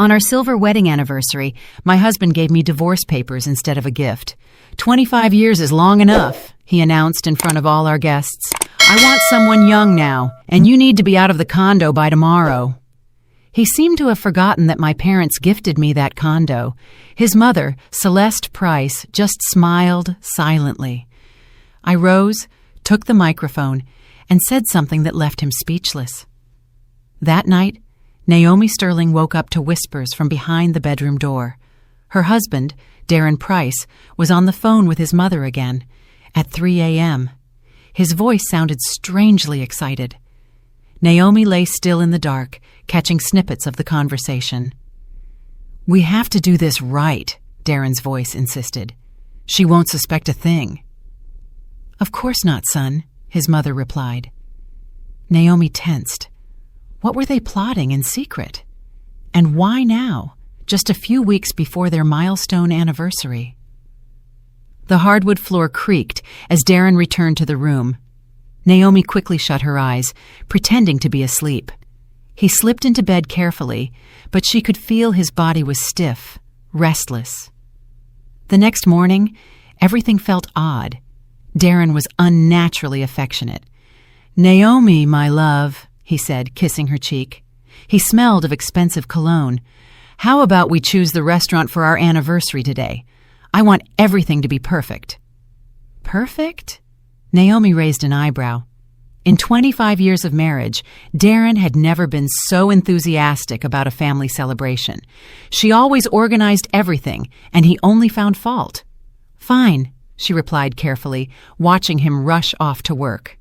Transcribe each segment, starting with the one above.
On our silver wedding anniversary, my husband gave me divorce papers instead of a gift. 25 years is long enough, he announced in front of all our guests. I want someone young now, and you need to be out of the condo by tomorrow. He seemed to have forgotten that my parents gifted me that condo. His mother, Celeste Price, just smiled silently. I rose, took the microphone, and said something that left him speechless. That night, Naomi Sterling woke up to whispers from behind the bedroom door. Her husband, Darren Price, was on the phone with his mother again, at 3 a.m. His voice sounded strangely excited. Naomi lay still in the dark, catching snippets of the conversation. "We have to do this right," Darren's voice insisted. "She won't suspect a thing." "Of course not, son," his mother replied. Naomi tensed. What were they plotting in secret? And why now, just a few weeks before their milestone anniversary? The hardwood floor creaked as Darren returned to the room. Naomi quickly shut her eyes, pretending to be asleep. He slipped into bed carefully, but she could feel his body was stiff, restless. The next morning, everything felt odd. Darren was unnaturally affectionate. "Naomi, my love," he said, kissing her cheek. He smelled of expensive cologne. "How about we choose the restaurant for our anniversary today? I want everything to be perfect." Perfect? Naomi raised an eyebrow. In 25 years of marriage, Darren had never been so enthusiastic about a family celebration. She always organized everything, and he only found fault. "Fine," she replied carefully, watching him rush off to work.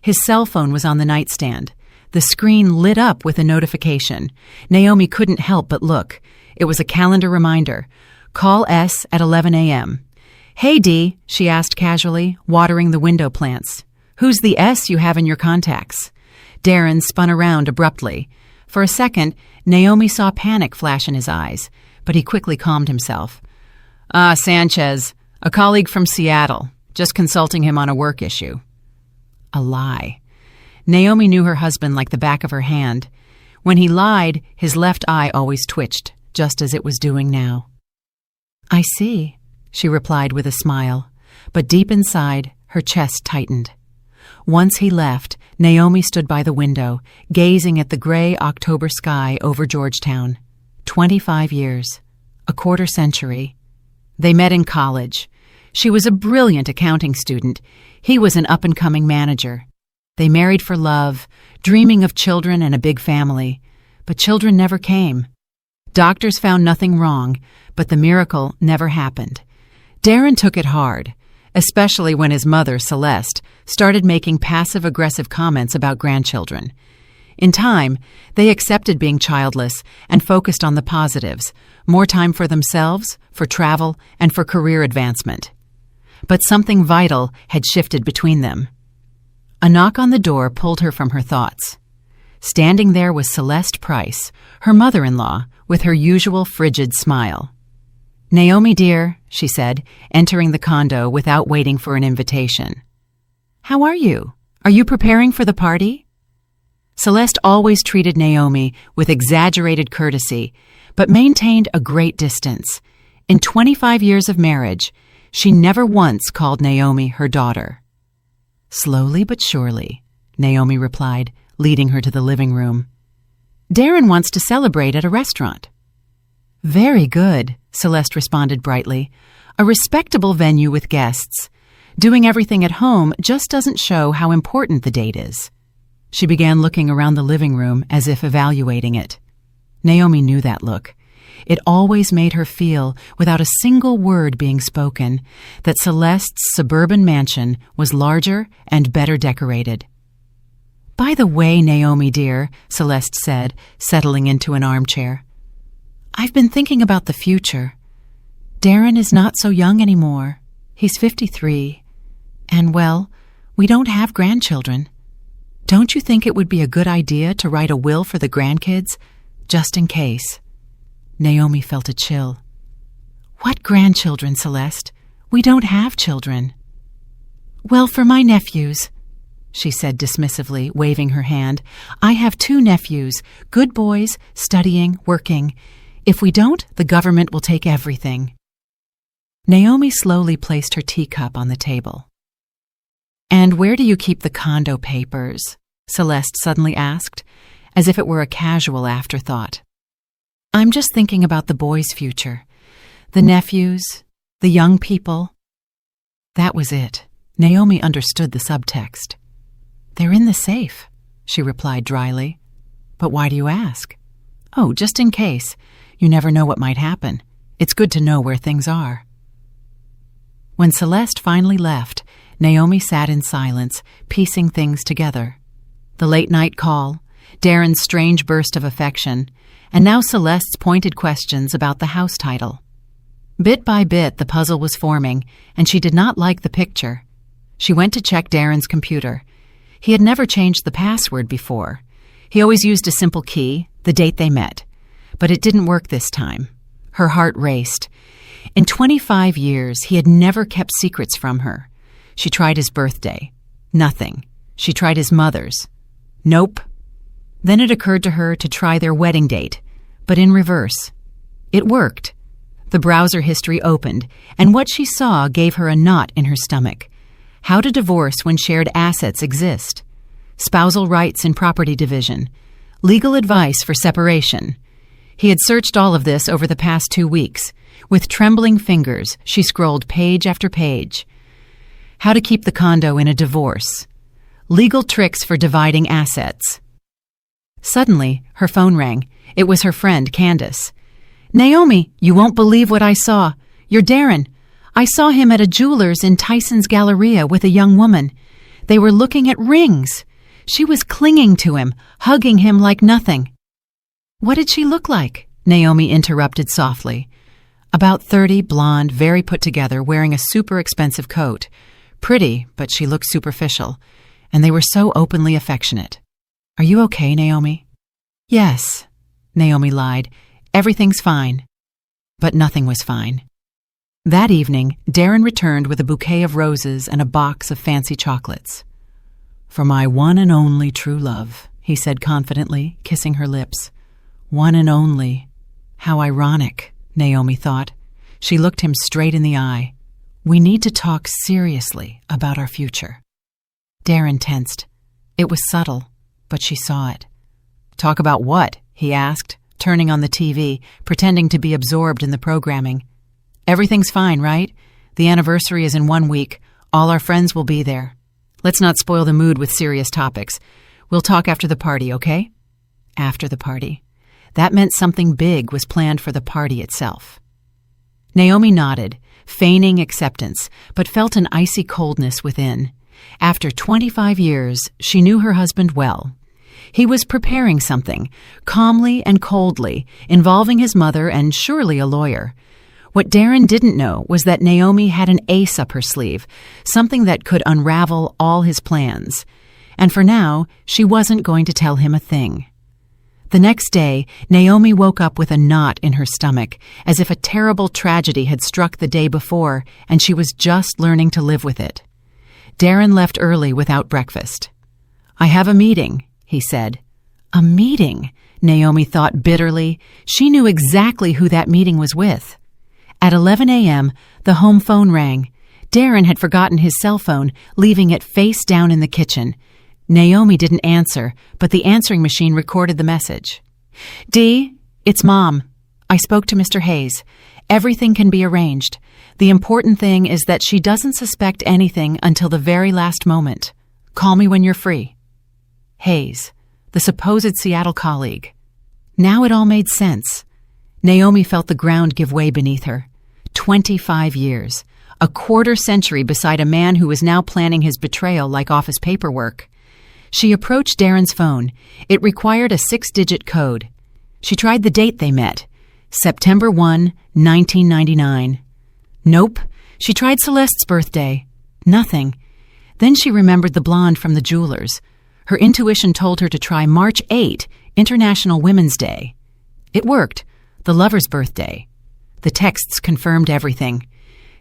His cell phone was on the nightstand. The screen lit up with a notification. Naomi couldn't help but look. It was a calendar reminder. Call S at 11 a.m. "Hey, Dee," she asked casually, watering the window plants. "Who's the S you have in your contacts?" Darren spun around abruptly. For a second, Naomi saw panic flash in his eyes, but he quickly calmed himself. Sanchez, a colleague from Seattle, just consulting him on a work issue." A lie. Naomi knew her husband like the back of her hand. When he lied, his left eye always twitched, just as it was doing now. "I see," she replied with a smile, but deep inside, her chest tightened. Once he left, Naomi stood by the window, gazing at the gray October sky over Georgetown. 25 years. A quarter century. They met in college. She was a brilliant accounting student. He was an up-and-coming manager. They married for love, dreaming of children and a big family. But children never came. Doctors found nothing wrong, but the miracle never happened. Darren took it hard, especially when his mother, Celeste, started making passive-aggressive comments about grandchildren. In time, they accepted being childless and focused on the positives, more time for themselves, for travel, and for career advancement. But something vital had shifted between them. A knock on the door pulled her from her thoughts. Standing there was Celeste Price, her mother-in-law, with her usual frigid smile. "Naomi, dear," she said, entering the condo without waiting for an invitation. "How are you? Are you preparing for the party?" Celeste always treated Naomi with exaggerated courtesy, but maintained a great distance. In 25 years of marriage, she never once called Naomi her daughter. "Slowly but surely," Naomi replied, leading her to the living room. "Darren wants to celebrate at a restaurant." "Very good," Celeste responded brightly. "A respectable venue with guests. Doing everything at home just doesn't show how important the date is." She began looking around the living room as if evaluating it. Naomi knew that look. It always made her feel, without a single word being spoken, that Celeste's suburban mansion was larger and better decorated. "By the way, Naomi dear," Celeste said, settling into an armchair, "I've been thinking about the future. Darren is not so young anymore. He's 53. And, well, we don't have grandchildren. Don't you think it would be a good idea to write a will for the grandkids, just in case?" Naomi felt a chill. "What grandchildren, Celeste? We don't have children." "Well, for my nephews," she said dismissively, waving her hand. "I have 2 nephews, good boys, studying, working. If we don't, the government will take everything. Naomi slowly placed her teacup on the table. And where do you keep the condo papers? Celeste suddenly asked, as if it were a casual afterthought. I'm just thinking about the boys' future. The nephews, the young people. That was it. Naomi understood the subtext. They're in the safe, she replied dryly. But why do you ask? Oh, just in case. You never know what might happen. It's good to know where things are. When Celeste finally left, Naomi sat in silence, piecing things together. The late-night call, Darren's strange burst of affection, and now Celeste's pointed questions about the house title. Bit by bit, the puzzle was forming, and she did not like the picture. She went to check Darren's computer. He had never changed the password before. He always used a simple key, the date they met. But it didn't work this time. Her heart raced. In 25 years, he had never kept secrets from her. She tried his birthday. Nothing. She tried his mother's. Nope. Then it occurred to her to try their wedding date, but in reverse. It worked. The browser history opened, and what she saw gave her a knot in her stomach. How to divorce when shared assets exist. Spousal rights in property division. Legal advice for separation. He had searched all of this over the past 2 weeks. With trembling fingers, she scrolled page after page. How to keep the condo in a divorce. Legal tricks for dividing assets. Suddenly, her phone rang. It was her friend, Candace. Naomi, you won't believe what I saw. You're Darren. I saw him at a jeweler's in Tyson's Galleria with a young woman. They were looking at rings. She was clinging to him, hugging him like nothing. What did she look like? Naomi interrupted softly. About 30, blonde, very put together, wearing a super expensive coat. Pretty, but she looked superficial. And they were so openly affectionate. Are you okay, Naomi? Yes, Naomi lied. Everything's fine. But nothing was fine. That evening, Darren returned with a bouquet of roses and a box of fancy chocolates. For my one and only true love, he said confidently, kissing her lips. One and only. How ironic, Naomi thought. She looked him straight in the eye. We need to talk seriously about our future. Darren tensed. It was subtle, but she saw it. Talk about what? He asked, turning on the TV, pretending to be absorbed in the programming. Everything's fine, right? The anniversary is in 1 week. All our friends will be there. Let's not spoil the mood with serious topics. We'll talk after the party, okay? After the party. That meant something big was planned for the party itself. Naomi nodded, feigning acceptance, but felt an icy coldness within. After 25 years, she knew her husband well. He was preparing something, calmly and coldly, involving his mother and surely a lawyer. What Darren didn't know was that Naomi had an ace up her sleeve, something that could unravel all his plans. And for now, she wasn't going to tell him a thing. The next day, Naomi woke up with a knot in her stomach, as if a terrible tragedy had struck the day before, and she was just learning to live with it. Darren left early without breakfast. I have a meeting, he said. A meeting? Naomi thought bitterly. She knew exactly who that meeting was with. At 11 a.m., the home phone rang. Darren had forgotten his cell phone, leaving it face down in the kitchen. Naomi didn't answer, but the answering machine recorded the message. Dee, it's Mom. I spoke to Mr. Hayes. Everything can be arranged. The important thing is that she doesn't suspect anything until the very last moment. Call me when you're free. Hayes, the supposed Seattle colleague. Now it all made sense. Naomi felt the ground give way beneath her. 25 years. A quarter-century beside a man who was now planning his betrayal like office paperwork. She approached Darren's phone. It required a 6-digit code. She tried the date they met. September 1, 1999. Nope. She tried Celeste's birthday. Nothing. Then she remembered the blonde from the jewelers. Her intuition told her to try March 8, International Women's Day. It worked. The lover's birthday. The texts confirmed everything.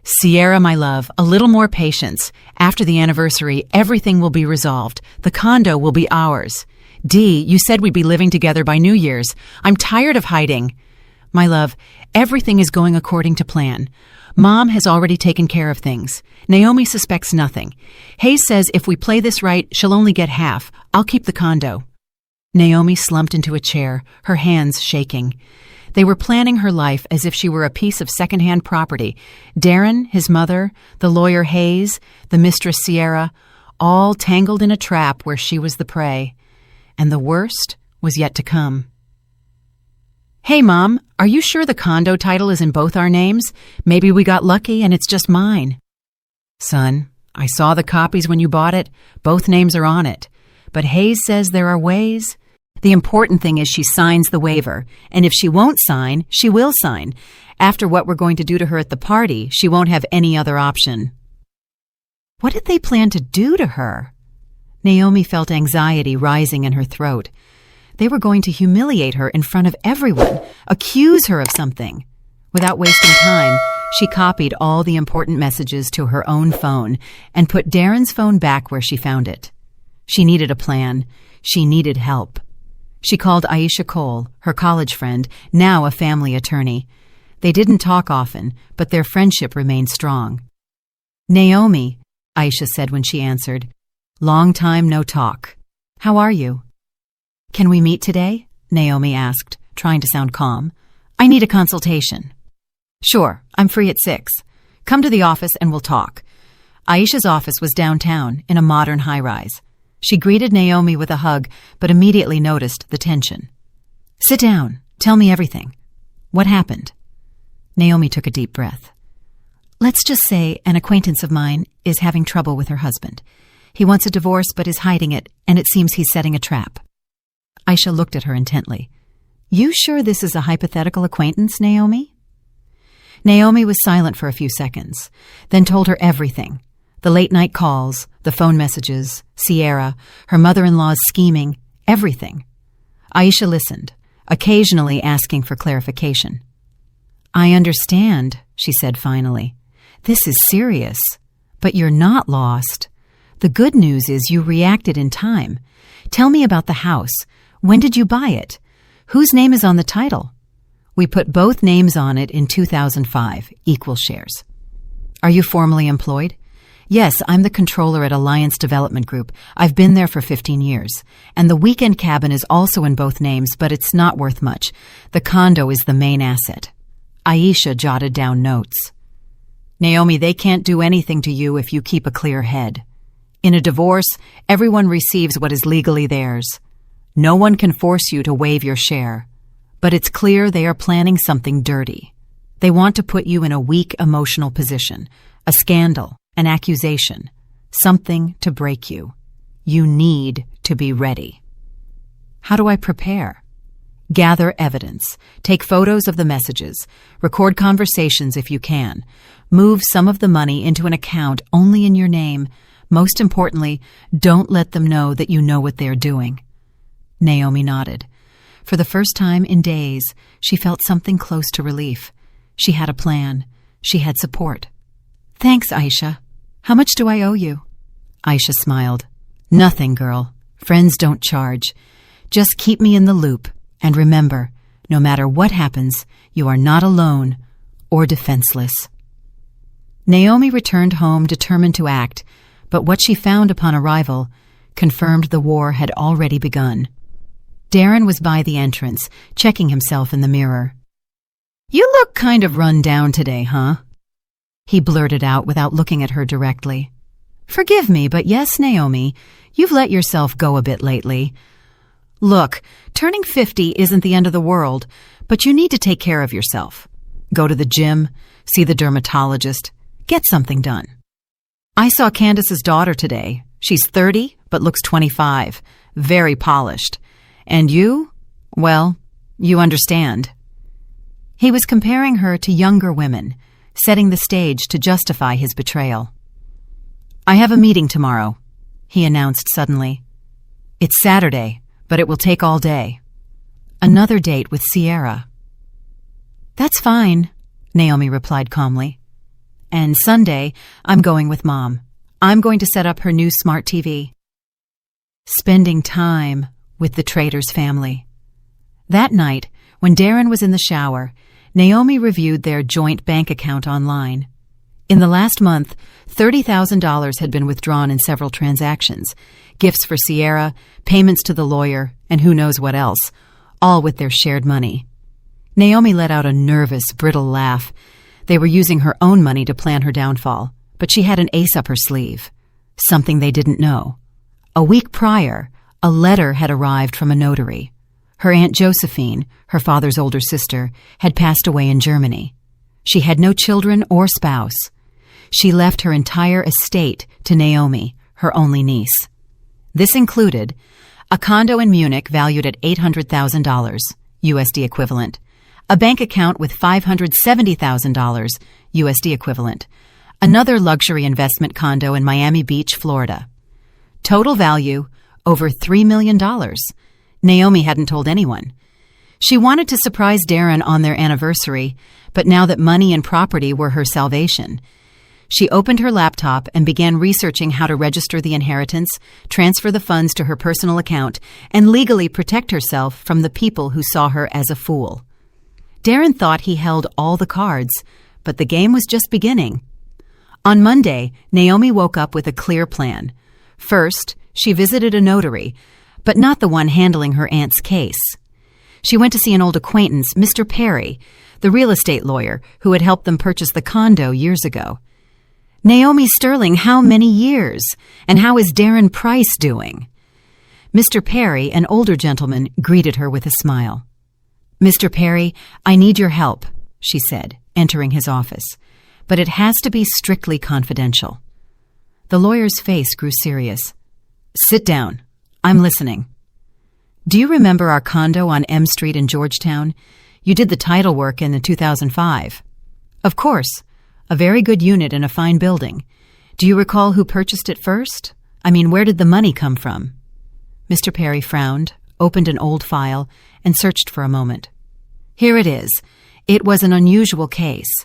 Sierra, my love, a little more patience. After the anniversary, everything will be resolved. The condo will be ours. Dee, you said we'd be living together by New Year's. I'm tired of hiding. My love, everything is going according to plan. Mom has already taken care of things. Naomi suspects nothing. Hayes says if we play this right, she'll only get half. I'll keep the condo. Naomi slumped into a chair, her hands shaking. They were planning her life as if she were a piece of second-hand property. Darren, his mother, the lawyer Hayes, the mistress Sierra, all tangled in a trap where she was the prey. And the worst was yet to come. Hey, Mom, are you sure the condo title is in both our names? Maybe we got lucky and it's just mine. Son, I saw the copies when you bought it. Both names are on it. But Hayes says there are ways. The important thing is she signs the waiver, and if she won't sign, she will sign. After what we're going to do to her at the party, she won't have any other option. What did they plan to do to her? Naomi felt anxiety rising in her throat. They were going to humiliate her in front of everyone, accuse her of something. Without wasting time, she copied all the important messages to her own phone and put Darren's phone back where she found it. She needed a plan. She needed help. She called Aisha Cole, her college friend, now a family attorney. They didn't talk often, but their friendship remained strong. Naomi, Aisha said when she answered. Long time no talk. How are you? Can we meet today? Naomi asked, trying to sound calm. I need a consultation. Sure, I'm free at 6. Come to the office and we'll talk. Aisha's office was downtown in a modern high-rise. She greeted Naomi with a hug, but immediately noticed the tension. Sit down. Tell me everything. What happened? Naomi took a deep breath. Let's just say an acquaintance of mine is having trouble with her husband. He wants a divorce but is hiding it, and it seems he's setting a trap. Aisha looked at her intently. You sure this is a hypothetical acquaintance, Naomi? Naomi was silent for a few seconds, then told her everything. The late-night calls, the phone messages, Sierra, her mother-in-law's scheming, everything. Aisha listened, occasionally asking for clarification. I understand, she said finally. This is serious, but you're not lost. The good news is you reacted in time. Tell me about the house. When did you buy it? Whose name is on the title? We put both names on it in 2005, equal shares. Are you formally employed? Yes, I'm the controller at Alliance Development Group. I've been there for 15 years. And the weekend cabin is also in both names, but it's not worth much. The condo is the main asset. Aisha jotted down notes. Naomi, they can't do anything to you if you keep a clear head. In a divorce, everyone receives what is legally theirs. No one can force you to waive your share. But it's clear they are planning something dirty. They want to put you in a weak emotional position, a scandal, an accusation, something to break you. You need to be ready. How do I prepare? Gather evidence. Take photos of the messages. Record conversations if you can. Move some of the money into an account only in your name. Most importantly, don't let them know that you know what they're doing. Naomi nodded. For the first time in days, she felt something close to relief. She had a plan. She had support. Thanks, Aisha. How much do I owe you? Aisha smiled. Nothing, girl. Friends don't charge. Just keep me in the loop. And remember, no matter what happens, you are not alone or defenseless. Naomi returned home determined to act, but what she found upon arrival confirmed the war had already begun. Darren was by the entrance, checking himself in the mirror. You look kind of run down today, huh? He blurted out without looking at her directly. Forgive me, but yes, Naomi, you've let yourself go a bit lately. Look, turning 50 isn't the end of the world, but you need to take care of yourself. Go to the gym, see the dermatologist, get something done. I saw Candace's daughter today. She's 30, but looks 25, very polished. And you? Well, you understand. He was comparing her to younger women, setting the stage to justify his betrayal. I have a meeting tomorrow, he announced suddenly. It's Saturday, but it will take all day. Another date with Sierra. That's fine, Naomi replied calmly. And Sunday, I'm going with Mom. I'm going to set up her new smart TV. Spending time with the trader's family. That night, When Darren was in the shower, Naomi reviewed their joint bank account online. In the last month, $30,000 had been withdrawn in several transactions, gifts for Sierra, payments to the lawyer, and who knows what else, all with their shared money. Naomi let out a nervous, brittle laugh. They were using her own money to plan her downfall, but she had an ace up her sleeve. Something they didn't know. A week prior, a letter had arrived from a notary. Her Aunt Josephine, her father's older sister, had passed away in Germany. She had no children or spouse. She left her entire estate to Naomi, her only niece. This included a condo in Munich valued at $800,000, USD equivalent, a bank account with $570,000, USD equivalent, another luxury investment condo in Miami Beach, Florida. Total value, over $3 million. Naomi hadn't told anyone. She wanted to surprise Darren on their anniversary, but now that money and property were her salvation, she opened her laptop and began researching how to register the inheritance, transfer the funds to her personal account, and legally protect herself from the people who saw her as a fool. Darren thought he held all the cards, but the game was just beginning. On Monday, Naomi woke up with a clear plan. First, she visited a notary, but not the one handling her aunt's case. She went to see an old acquaintance, Mr. Perry, the real estate lawyer who had helped them purchase the condo years ago. Naomi Sterling, how many years? And how is Darren Price doing? Mr. Perry, an older gentleman, greeted her with a smile. Mr. Perry, I need your help, she said, entering his office, but it has to be strictly confidential. The lawyer's face grew serious. Sit down. I'm listening. Do you remember our condo on M Street in Georgetown? You did the title work in 2005. Of course. A very good unit in a fine building. Do you recall who purchased it first? I mean, where did the money come from? Mr. Perry frowned, opened an old file, and searched for a moment. Here it is. It was an unusual case.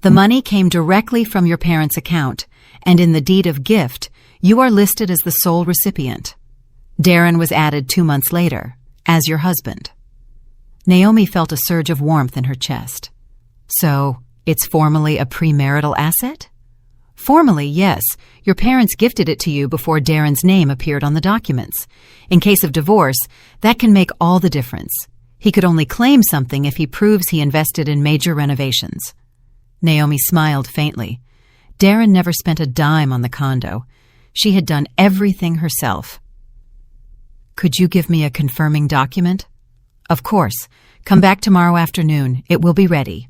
The money came directly from your parents' account, and in the deed of gift, you are listed as the sole recipient. Darren was added 2 months later, as your husband. Naomi felt a surge of warmth in her chest. So, it's formally a premarital asset? Formally, yes. Your parents gifted it to you before Darren's name appeared on the documents. In case of divorce, that can make all the difference. He could only claim something if he proves he invested in major renovations. Naomi smiled faintly. Darren never spent a dime on the condo. She had done everything herself. Could you give me a confirming document? Of course. Come back tomorrow afternoon. It will be ready.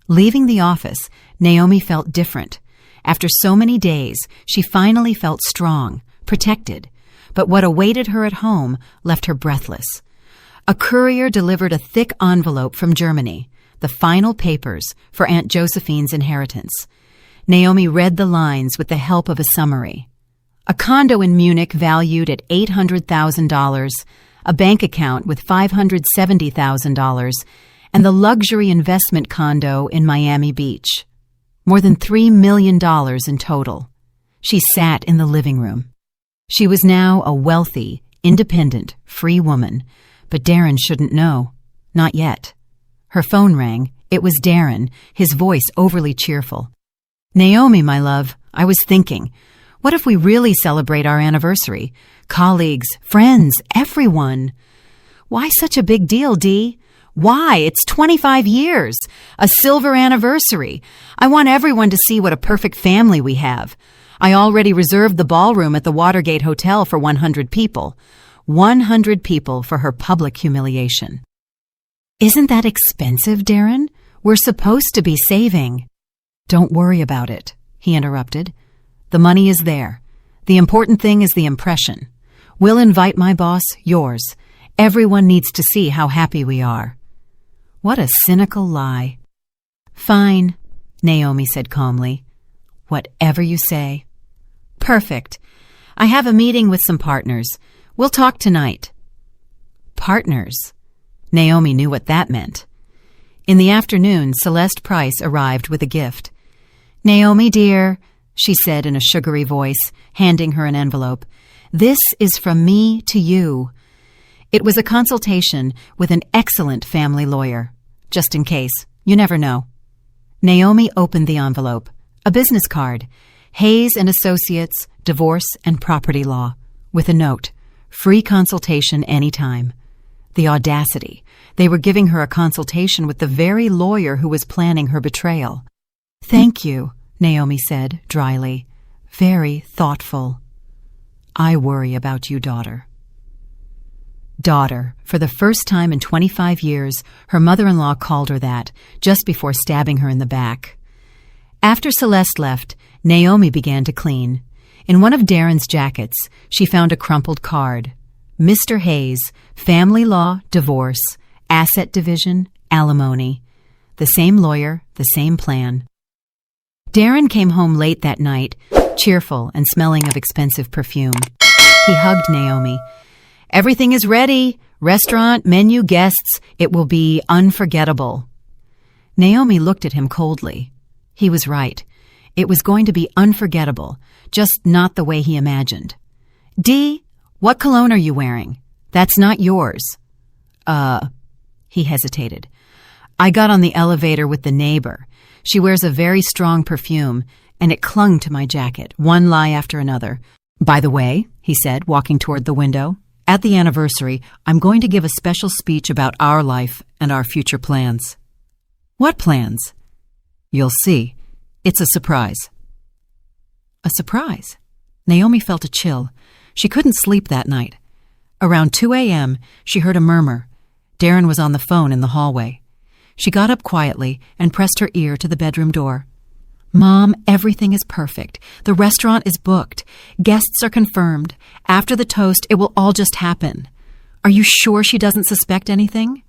Leaving the office, Naomi felt different. After so many days, she finally felt strong, protected. But what awaited her at home left her breathless. A courier delivered a thick envelope from Germany, the final papers for Aunt Josephine's inheritance. Naomi read the lines with the help of a summary. A condo in Munich valued at $800,000, a bank account with $570,000, and the luxury investment condo in Miami Beach. More than $3 million in total. She sat in the living room. She was now a wealthy, independent, free woman, but Darren shouldn't know. Not yet. Her phone rang. It was Darren, his voice overly cheerful. Naomi, my love, I was thinking, what if we really celebrate our anniversary? Colleagues, friends, everyone. Why such a big deal, Dee? Why? It's 25 years. A silver anniversary. I want everyone to see what a perfect family we have. I already reserved the ballroom at the Watergate Hotel for 100 people. 100 people for her public humiliation. Isn't that expensive, Darren? We're supposed to be saving. Don't worry about it, he interrupted. The money is there. The important thing is the impression. We'll invite my boss, yours. Everyone needs to see how happy we are. What a cynical lie. Fine, Naomi said calmly. Whatever you say. Perfect. I have a meeting with some partners. We'll talk tonight. Partners. Naomi knew what that meant. In the afternoon, Celeste Price arrived with a gift. Naomi, dear, she said in a sugary voice, handing her an envelope. This is from me to you. It was a consultation with an excellent family lawyer. Just in case. You never know. Naomi opened the envelope. A business card. Hayes and Associates, Divorce and Property Law. With a note. Free consultation anytime. The audacity. They were giving her a consultation with the very lawyer who was planning her betrayal. "Thank you," Naomi said dryly. "Very thoughtful. I worry about you, daughter." Daughter. For the first time in 25 years, her mother-in-law called her that, just before stabbing her in the back. After Celeste left, Naomi began to clean. In one of Darren's jackets, she found a crumpled card. Mr. Hayes, family law, divorce, asset division, alimony. The same lawyer, the same plan. Darren came home late that night, cheerful and smelling of expensive perfume. He hugged Naomi. "Everything is ready. Restaurant, menu, guests. It will be unforgettable." Naomi looked at him coldly. He was right. It was going to be unforgettable, just not the way he imagined. "Dee, what cologne are you wearing? That's not yours." He hesitated. "I got on the elevator with the neighbor. She wears a very strong perfume, and it clung to my jacket, one lie after another. By the way," he said, walking toward the window, "at the anniversary, I'm going to give a special speech about our life and our future plans." "What plans?" "You'll see. It's a surprise." A surprise? Naomi felt a chill. She couldn't sleep that night. Around 2 a.m., she heard a murmur. Darren was on the phone in the hallway. She got up quietly and pressed her ear to the bedroom door. "Mom, everything is perfect. The restaurant is booked. Guests are confirmed. After the toast, it will all just happen. Are you sure she doesn't suspect anything?"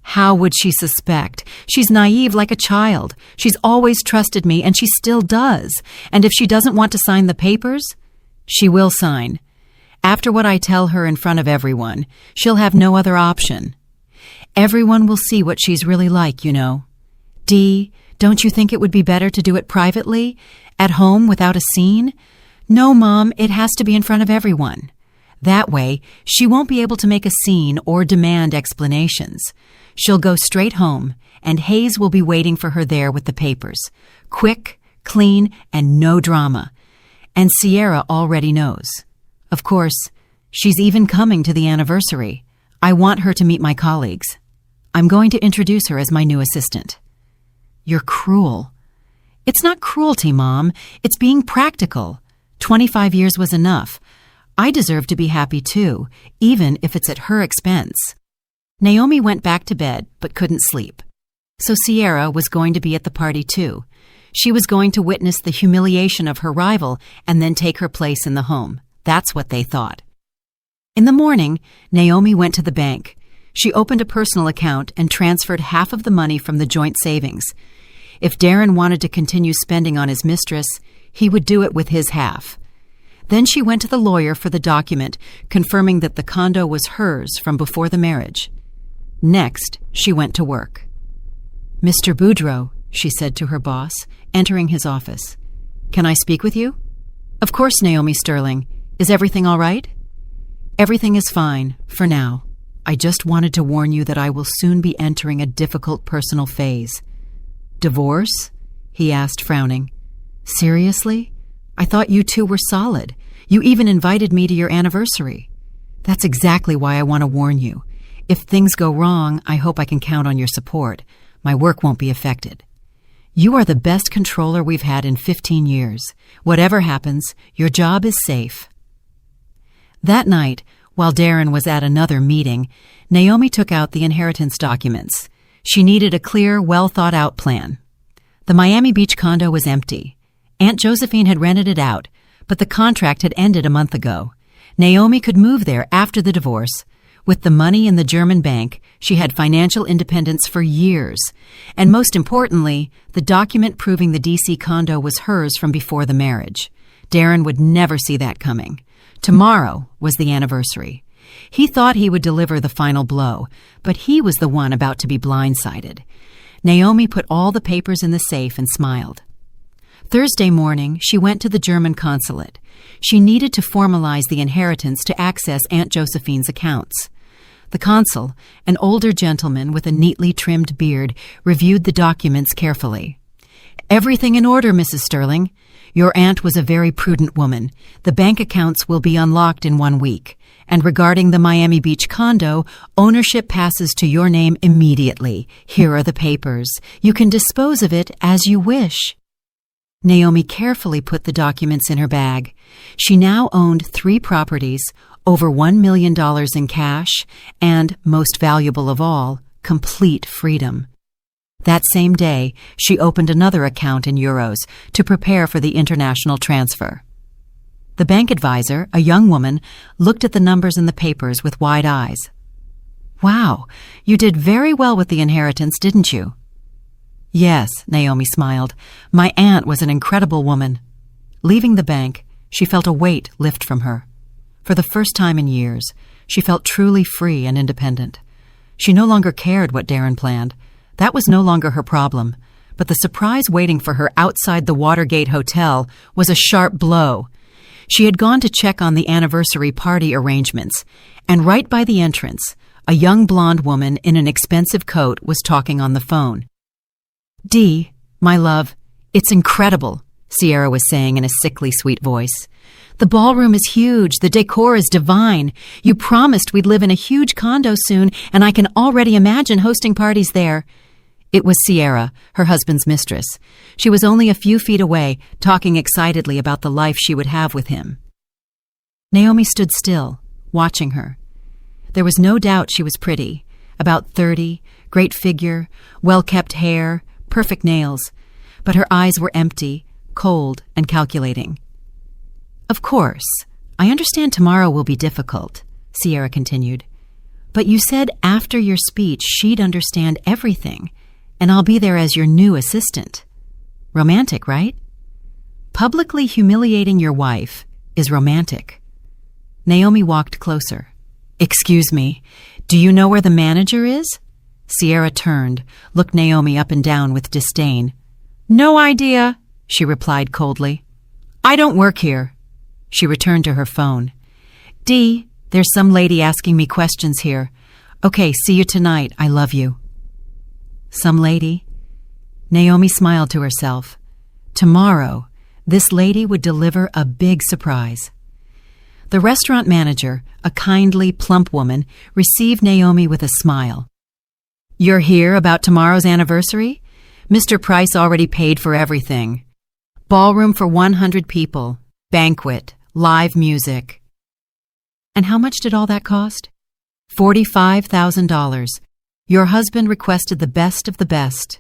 "How would she suspect? She's naive like a child. She's always trusted me, and she still does. And if she doesn't want to sign the papers, she will sign. After what I tell her in front of everyone, she'll have no other option. Everyone will see what she's really like, you know. Dee, don't you think it would be better to do it privately? At home without a scene?" "No, Mom, it has to be in front of everyone. That way, she won't be able to make a scene or demand explanations. She'll go straight home, and Hayes will be waiting for her there with the papers. Quick, clean, and no drama. And Sierra already knows. Of course, she's even coming to the anniversary. I want her to meet my colleagues. I'm going to introduce her as my new assistant." "You're cruel." "It's not cruelty, Mom. It's being practical. 25 years was enough. I deserve to be happy too, even if it's at her expense." Naomi went back to bed but couldn't sleep. So Sierra was going to be at the party too. She was going to witness the humiliation of her rival and then take her place in the home. That's what they thought. In the morning, Naomi went to the bank. She opened a personal account and transferred half of the money from the joint savings. If Darren wanted to continue spending on his mistress, he would do it with his half. Then she went to the lawyer for the document confirming that the condo was hers from before the marriage. Next, she went to work. "Mr. Boudreau," she said to her boss, entering his office. "Can I speak with you?" "Of course, Naomi Sterling. Is everything all right?" "Everything is fine, for now. I just wanted to warn you that I will soon be entering a difficult personal phase." "Divorce?" he asked, frowning. "Seriously? I thought you two were solid. You even invited me to your anniversary." "That's exactly why I want to warn you. If things go wrong, I hope I can count on your support. My work won't be affected. You are the best controller we've had in 15 years. Whatever happens, your job is safe." That night, while Darren was at another meeting, Naomi took out the inheritance documents. She needed a clear, well-thought-out plan. The Miami Beach condo was empty. Aunt Josephine had rented it out, but the contract had ended a month ago. Naomi could move there after the divorce. With the money in the German bank, she had financial independence for years. And most importantly, the document proving the D.C. condo was hers from before the marriage. Darren would never see that coming. Tomorrow was the anniversary. He thought he would deliver the final blow, but he was the one about to be blindsided. Naomi put all the papers in the safe and smiled. Thursday morning, she went to the German consulate. She needed to formalize the inheritance to access Aunt Josephine's accounts. The consul, an older gentleman with a neatly trimmed beard, reviewed the documents carefully. "Everything in order, Mrs. Sterling. Your aunt was a very prudent woman. The bank accounts will be unlocked in 1 week. And regarding the Miami Beach condo, ownership passes to your name immediately. Here are the papers. You can dispose of it as you wish." Naomi carefully put the documents in her bag. She now owned 3 properties, over $1 million in cash, and, most valuable of all, complete freedom. That same day, she opened another account in euros to prepare for the international transfer. The bank advisor, a young woman, looked at the numbers in the papers with wide eyes. "Wow, you did very well with the inheritance, didn't you?" "Yes," Naomi smiled. "My aunt was an incredible woman." Leaving the bank, she felt a weight lift from her. For the first time in years, she felt truly free and independent. She no longer cared what Darren planned. That was no longer her problem. But the surprise waiting for her outside the Watergate Hotel was a sharp blow. She had gone to check on the anniversary party arrangements, and right by the entrance, a young blonde woman in an expensive coat was talking on the phone. "Dee, my love, it's incredible," Sierra was saying in a sickly sweet voice. "The ballroom is huge. The decor is divine. You promised we'd live in a huge condo soon, and I can already imagine hosting parties there." It was Sierra, her husband's mistress. She was only a few feet away, talking excitedly about the life she would have with him. Naomi stood still, watching her. There was no doubt she was pretty. About 30, great figure, well-kept hair, perfect nails. But her eyes were empty, cold, and calculating. "Of course, I understand tomorrow will be difficult," Sierra continued. "But you said after your speech she'd understand everything, and I'll be there as your new assistant. Romantic, right?" "Publicly humiliating your wife is romantic." Naomi walked closer. "Excuse me, do you know where the manager is?" Sierra turned, looked Naomi up and down with disdain. "No idea," she replied coldly. "I don't work here." She returned to her phone. "Dee, there's some lady asking me questions here. Okay, see you tonight. I love you." Some lady? Naomi smiled to herself. Tomorrow, this lady would deliver a big surprise. The restaurant manager, a kindly, plump woman, received Naomi with a smile. "You're here about tomorrow's anniversary? Mr. Price already paid for everything. Ballroom for 100 people, banquet, live music." "And how much did all that cost?" $45,000. Your husband requested the best of the best."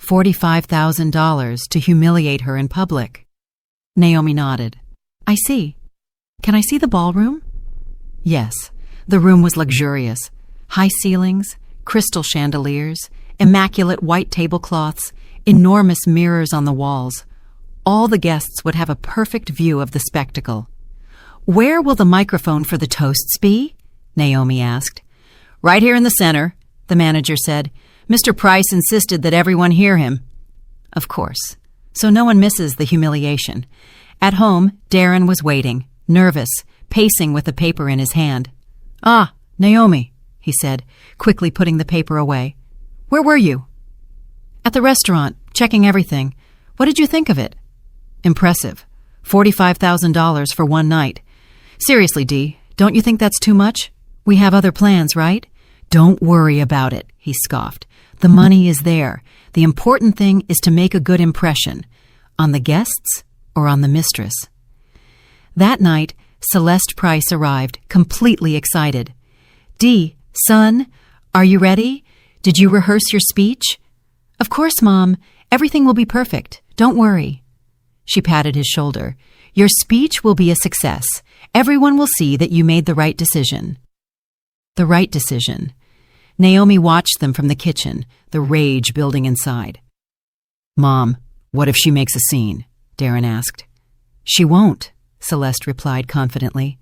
$45,000 to humiliate her in public. Naomi nodded. "I see. Can I see the ballroom?" Yes, the room was luxurious. High ceilings, crystal chandeliers, immaculate white tablecloths, enormous mirrors on the walls. All the guests would have a perfect view of the spectacle. "Where will the microphone for the toasts be?" Naomi asked. "Right here in the center," the manager said. "Mr. Price insisted that everyone hear him." Of course. So no one misses the humiliation. At home, Darren was waiting, nervous, pacing with the paper in his hand. "Ah, Naomi," he said, quickly putting the paper away. "Where were you?" "At the restaurant, checking everything. What did you think of it?" "Impressive. $45,000 for one night. Seriously, Dee, don't you think that's too much? We have other plans, right?" "Don't worry about it," he scoffed. "The money is there. The important thing is to make a good impression. On the guests or on the mistress?" That night, Celeste Price arrived, completely excited. "Dee, son, are you ready? Did you rehearse your speech?" "Of course, Mom. Everything will be perfect. Don't worry." She patted his shoulder. "Your speech will be a success. Everyone will see that you made the right decision." The right decision. Naomi watched them from the kitchen, the rage building inside. "Mom, what if she makes a scene?" Darren asked. "She won't," Celeste replied confidently.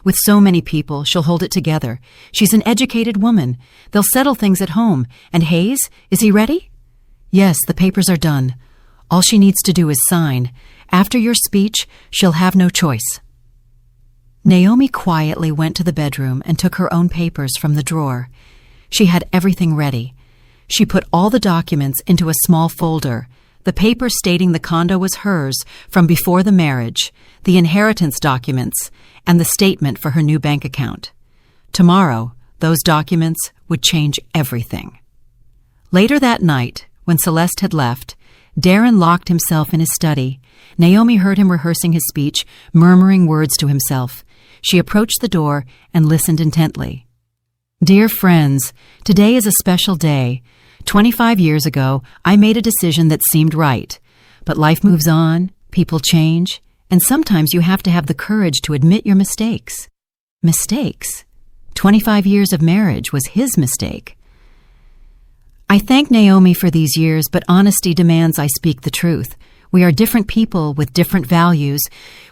"With so many people, she'll hold it together. She's an educated woman. They'll settle things at home. And Hayes, is he ready?" "Yes, the papers are done. All she needs to do is sign. After your speech, she'll have no choice." Naomi quietly went to the bedroom and took her own papers from the drawer. She had everything ready. She put all the documents into a small folder, the paper stating the condo was hers from before the marriage, the inheritance documents, and the statement for her new bank account. Tomorrow, those documents would change everything. Later that night, when Celeste had left, Darren locked himself in his study. Naomi heard him rehearsing his speech, murmuring words to himself. She approached the door and listened intently. Dear friends, today is a special day. 25 years ago, I made a decision that seemed right. But life moves on, people change, and sometimes you have to have the courage to admit your mistakes. Mistakes? 25 years of marriage was his mistake. I thank Naomi for these years, but honesty demands I speak the truth. We are different people with different values,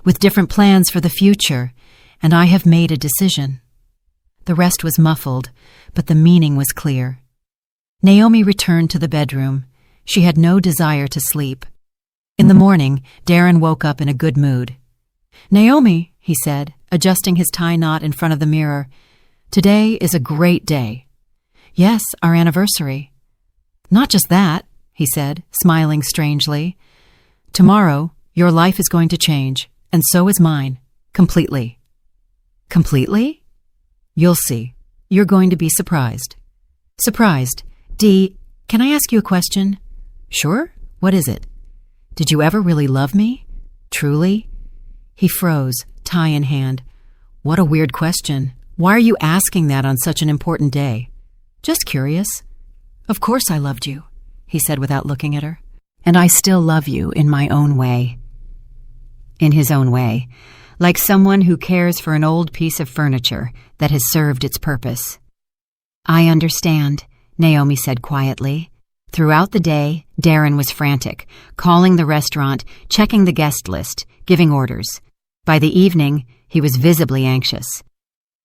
with different plans for the future, and I have made a decision. The rest was muffled, but the meaning was clear. Naomi returned to the bedroom. She had no desire to sleep. In the morning, Darren woke up in a good mood. Naomi, he said, adjusting his tie knot in front of the mirror, today is a great day. Yes, our anniversary. Not just that, he said, smiling strangely. Tomorrow, your life is going to change, and so is mine. Completely. Completely? You'll see. You're going to be surprised. Surprised. Dee, can I ask you a question? Sure. What is it? Did you ever really love me? Truly? He froze, tie in hand. What a weird question. Why are you asking that on such an important day? Just curious. Of course I loved you, he said without looking at her. And I still love you in my own way. In his own way, like someone who cares for an old piece of furniture that has served its purpose. I understand, Naomi said quietly. Throughout the day, Darren was frantic, calling the restaurant, checking the guest list, giving orders. By the evening, he was visibly anxious.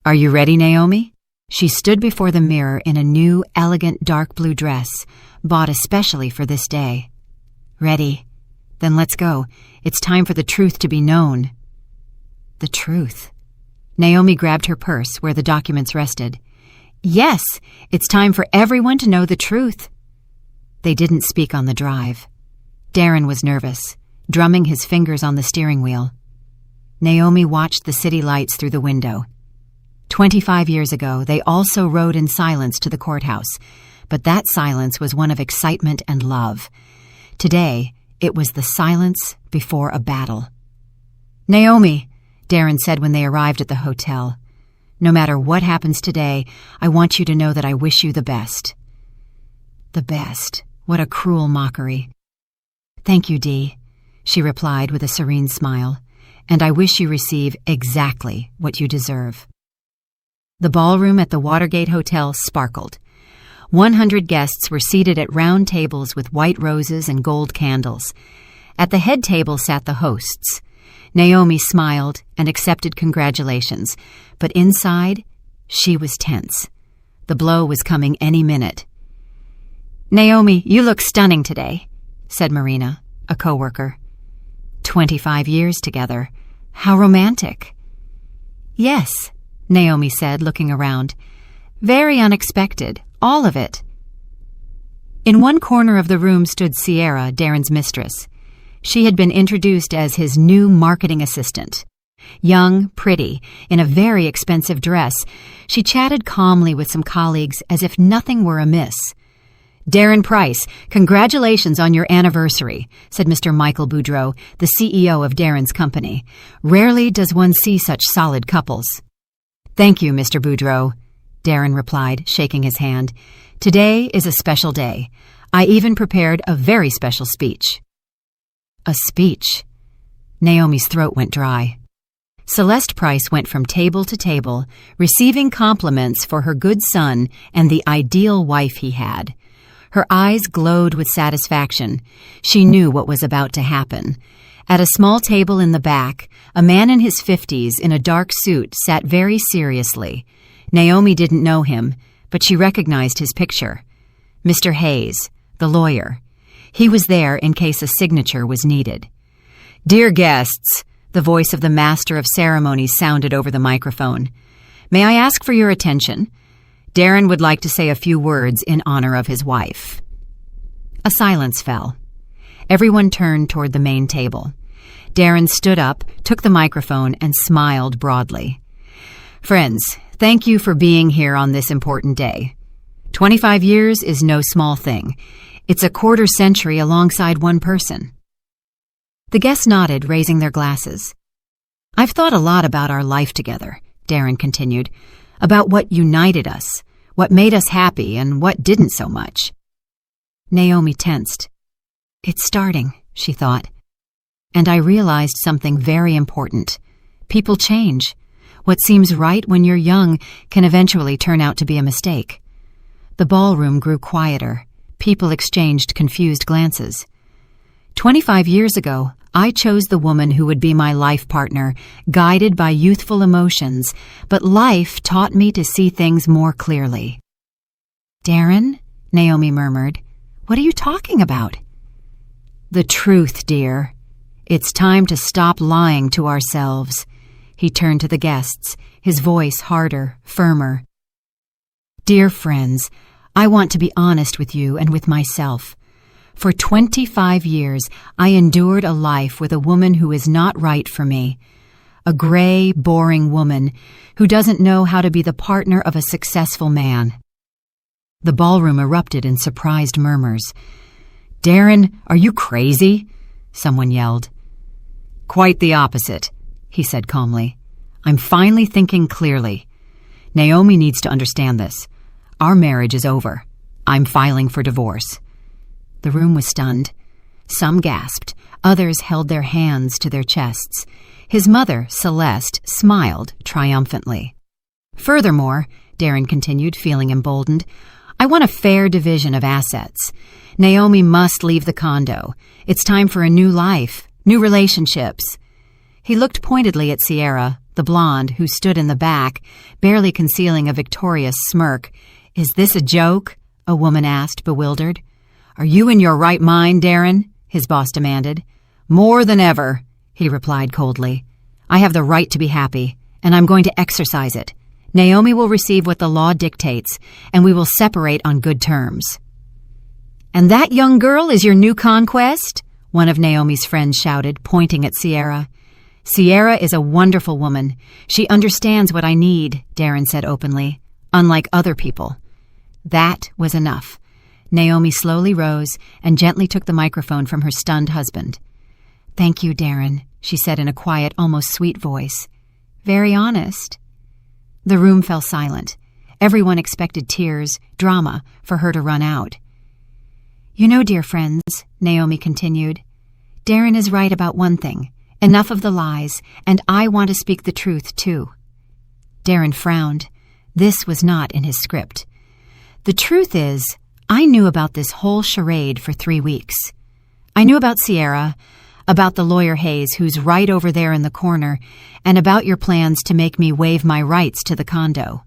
Are you ready, Naomi? She stood before the mirror in a new, elegant dark blue dress, bought especially for this day. Ready. Then let's go. It's time for the truth to be known. The truth. Naomi grabbed her purse where the documents rested. Yes, it's time for everyone to know the truth. They didn't speak on the drive. Darren was nervous, drumming his fingers on the steering wheel. Naomi watched the city lights through the window. 25 years ago, they also rode in silence to the courthouse, but that silence was one of excitement and love. Today, it was the silence before a battle. Naomi, Darren said when they arrived at the hotel, no matter what happens today, I want you to know that I wish you the best. The best. What a cruel mockery. Thank you, Dee, she replied with a serene smile, and I wish you receive exactly what you deserve. The ballroom at the Watergate Hotel sparkled. 100 guests were seated at round tables with white roses and gold candles. At the head table sat the hosts. Naomi smiled and accepted congratulations, but inside, she was tense. The blow was coming any minute. Naomi, you look stunning today, said Marina, a coworker. 25 years together. How romantic. Yes, Naomi said, looking around. Very unexpected, all of it. In one corner of the room stood Sierra, Darren's mistress. She had been introduced as his new marketing assistant. Young, pretty, in a very expensive dress, she chatted calmly with some colleagues as if nothing were amiss. Darren Price, congratulations on your anniversary, said Mr. Michael Boudreau, the CEO of Darren's company. Rarely does one see such solid couples. Thank you, Mr. Boudreau, Darren replied, shaking his hand. Today is a special day. I even prepared a very special speech. A speech. Naomi's throat went dry. Celeste Price went from table to table, receiving compliments for her good son and the ideal wife he had. Her eyes glowed with satisfaction. She knew what was about to happen. At a small table in the back, a man in his 50s in a dark suit sat very seriously. Naomi didn't know him, but she recognized his picture. Mr. Hayes, the lawyer. He was there in case a signature was needed. Dear guests, The voice of the master of ceremonies sounded over the microphone. "May I ask for your attention? Darren would like to say a few words in honor of his wife." A silence fell. Everyone turned toward the main table. Darren stood up, took the microphone, and smiled broadly. "Friends, thank you for being here on this important day. 25 years is no small thing. It's a quarter century alongside one person." The guests nodded, raising their glasses. "I've thought a lot about our life together," Darren continued, "about what united us, what made us happy, and what didn't so much." Naomi tensed. "It's starting," she thought. "And I realized something very important. People change. What seems right when you're young can eventually turn out to be a mistake." The ballroom grew quieter. People exchanged confused glances. 25 years ago, I chose the woman who would be my life partner, guided by youthful emotions, but life taught me to see things more clearly. "Darren," Naomi murmured, "what are you talking about?" "The truth, dear. It's time to stop lying to ourselves." He turned to the guests, his voice harder, firmer. "Dear friends, I want to be honest with you and with myself. For 25 years, I endured a life with a woman who is not right for me. A gray, boring woman who doesn't know how to be the partner of a successful man." The ballroom erupted in surprised murmurs. "Darren, are you crazy?" someone yelled. "Quite the opposite," he said calmly. "I'm finally thinking clearly. Naomi needs to understand this. Our marriage is over. I'm filing for divorce." The room was stunned. Some gasped. Others held their hands to their chests. His mother, Celeste, smiled triumphantly. "Furthermore," Darren continued, feeling emboldened, "I want a fair division of assets. Naomi must leave the condo. It's time for a new life, new relationships." He looked pointedly at Sierra, the blonde, who stood in the back, barely concealing a victorious smirk. "Is this a joke?" a woman asked, bewildered. "Are you in your right mind, Darren?" his boss demanded. "More than ever," he replied coldly. "I have the right to be happy, and I'm going to exercise it. Naomi will receive what the law dictates, and we will separate on good terms." "And that young girl is your new conquest?" one of Naomi's friends shouted, pointing at Sierra. "Sierra is a wonderful woman. She understands what I need," Darren said openly, "unlike other people." That was enough. Naomi slowly rose and gently took the microphone from her stunned husband. "Thank you, Darren," she said in a quiet, almost sweet voice. "Very honest." The room fell silent. Everyone expected tears, drama, for her to run out. "You know, dear friends," Naomi continued, "Darren is right about one thing. Enough of the lies, and I want to speak the truth, too." Darren frowned. This was not in his script. "The truth is, I knew about this whole charade for 3 weeks. I knew about Sierra, about the lawyer Hayes, who's right over there in the corner, and about your plans to make me waive my rights to the condo."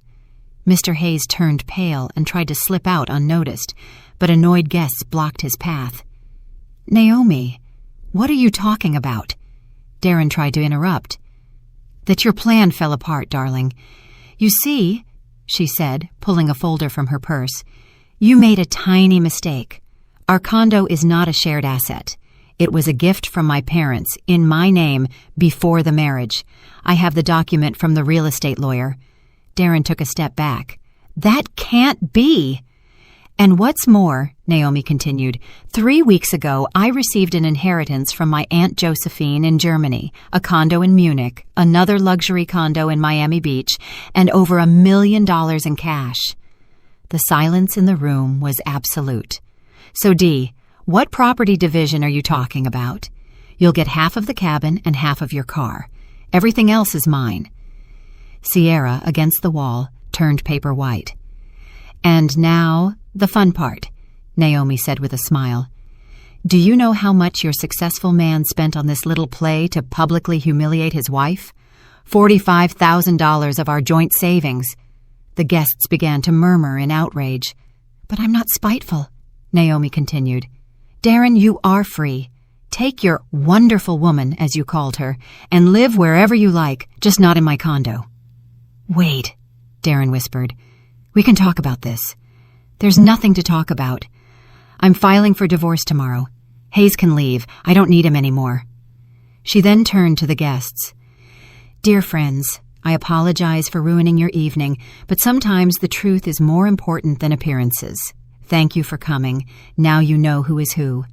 Mr. Hayes turned pale and tried to slip out unnoticed, but annoyed guests blocked his path. "Naomi, what are you talking about?" Darren tried to interrupt. "That your plan fell apart, darling. You see," she said, pulling a folder from her purse, "you made a tiny mistake. Our condo is not a shared asset. It was a gift from my parents, in my name, before the marriage. I have the document from the real estate lawyer." Darren took a step back. "That can't be!" "And what's more," Naomi continued, 3 weeks ago I received an inheritance from my Aunt Josephine in Germany, a condo in Munich, another luxury condo in Miami Beach, and over $1 million in cash." The silence in the room was absolute. "So, Dee, what property division are you talking about?" "You'll get half of the cabin and half of your car. Everything else is mine." Sierra, against the wall, turned paper white. "And now, the fun part," Naomi said with a smile. "Do you know how much your successful man spent on this little play to publicly humiliate his wife? $45,000 of our joint savings." The guests began to murmur in outrage. "But I'm not spiteful," Naomi continued. "Darren, you are free. take your wonderful woman, as you called her, and live wherever you like, just not in my condo." "Wait," Darren whispered. "We can talk about this." "There's nothing to talk about. I'm filing for divorce tomorrow. Hayes can leave. I don't need him anymore." She then turned to the guests. "Dear friends, I apologize for ruining your evening, but sometimes the truth is more important than appearances. Thank you for coming. Now you know who is who."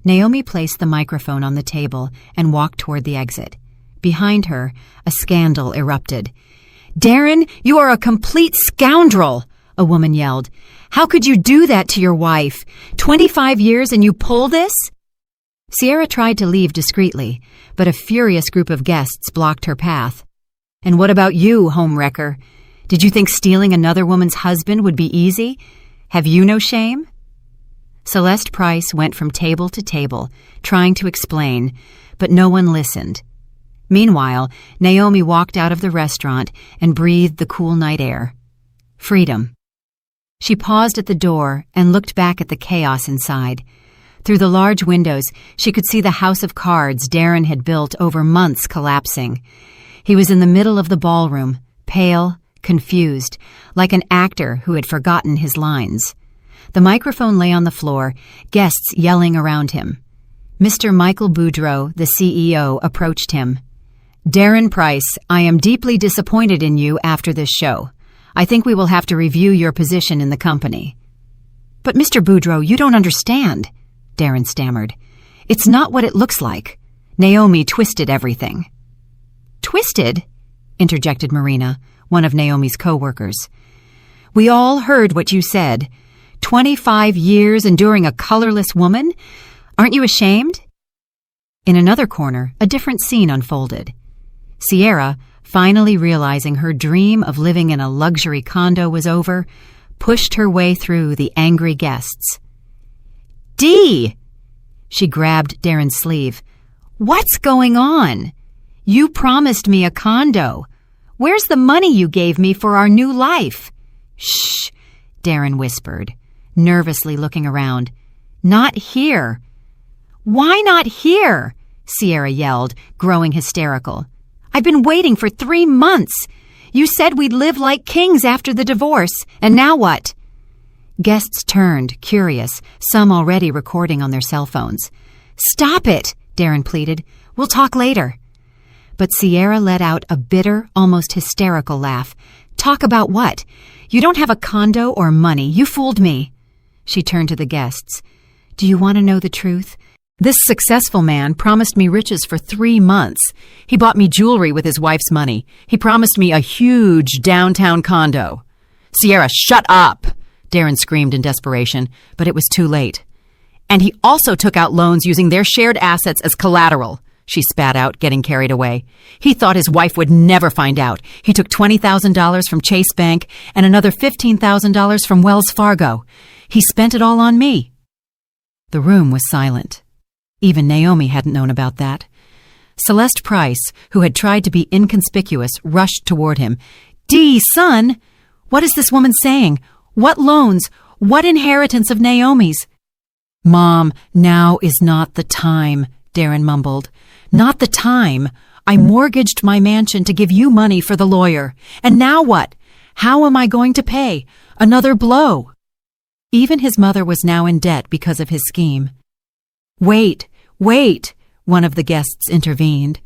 Naomi placed the microphone on the table and walked toward the exit. Behind her, a scandal erupted. "Darren, you are a complete scoundrel!" a woman yelled. "How could you do that to your wife? 25 years and you pull this?" Sierra tried to leave discreetly, but a furious group of guests blocked her path. "And what about you, homewrecker? Did you think stealing another woman's husband would be easy? Have you no shame?" Celeste Price went from table to table, trying to explain, but no one listened. Meanwhile, Naomi walked out of the restaurant and breathed the cool night air. Freedom. She paused at the door and looked back at the chaos inside. Through the large windows, she could see the house of cards Darren had built over months collapsing. He was in the middle of the ballroom, pale, confused, like an actor who had forgotten his lines. The microphone lay on the floor, guests yelling around him. Mr. Michael Boudreau, the CEO, approached him. "Darren Price, I am deeply disappointed in you after this show. I think we will have to review your position in the company." "But Mr. Boudreau, you don't understand," Darren stammered. "It's not what it looks like. Naomi twisted everything." "Twisted?" interjected Marina, one of Naomi's co-workers. "We all heard what you said. 25 years enduring a colorless woman? Aren't you ashamed?" In another corner, a different scene unfolded. Sierra, finally realizing her dream of living in a luxury condo was over, pushed her way through the angry guests. "Dee!" She grabbed Darren's sleeve. "What's going on? You promised me a condo. Where's the money you gave me for our new life?" "Shh," Darren whispered, nervously looking around. "Not here." "Why not here?" Sierra yelled, growing hysterical. "I've been waiting for 3 months. You said we'd live like kings after the divorce, and now what?" Guests turned, curious, some already recording on their cell phones. "Stop it," Darren pleaded. "We'll talk later." But Sierra let out a bitter, almost hysterical laugh. "Talk about what? You don't have a condo or money. You fooled me." She turned to the guests. "Do you want to know the truth? This successful man promised me riches for 3 months. He bought me jewelry with his wife's money. He promised me a huge downtown condo." "Sierra, shut up!" Darren screamed in desperation, but it was too late. "And he also took out loans using their shared assets as collateral," she spat out, getting carried away. "He thought his wife would never find out. He took $20,000 from Chase Bank and another $15,000 from Wells Fargo. He spent it all on me." The room was silent. Even Naomi hadn't known about that. Celeste Price, who had tried to be inconspicuous, rushed toward him. "Dee, son! What is this woman saying? What loans? What inheritance of Naomi's?" "Mom, now is not the time," Darren mumbled. "Not the time. I mortgaged my mansion to give you money for the lawyer. And now what? How am I going to pay? Another blow." Even his mother was now in debt because of his scheme. Wait, one of the guests intervened.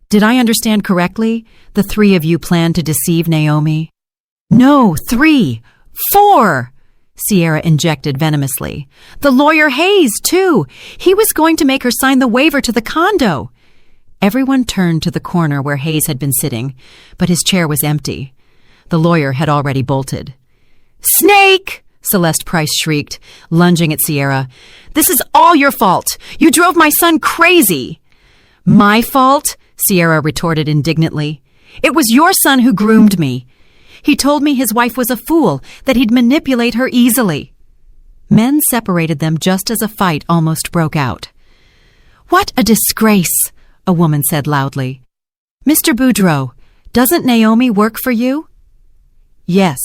"Did I understand correctly? The 3 of you planned to deceive Naomi?" "No, 3, 4, Sierra injected venomously. "The lawyer Hayes, too. He was going to make her sign the waiver to the condo." Everyone turned to the corner where Hayes had been sitting, but his chair was empty. The lawyer had already bolted. "Snake!" Celeste Price shrieked, lunging at Sierra. "This is all your fault. You drove my son crazy." "My fault?" Sierra retorted indignantly. "It was your son who groomed me. He told me his wife was a fool, that he'd manipulate her easily." Men separated them just as a fight almost broke out. "What a disgrace," a woman said loudly. "Mr. Boudreau, doesn't Naomi work for you?" "Yes,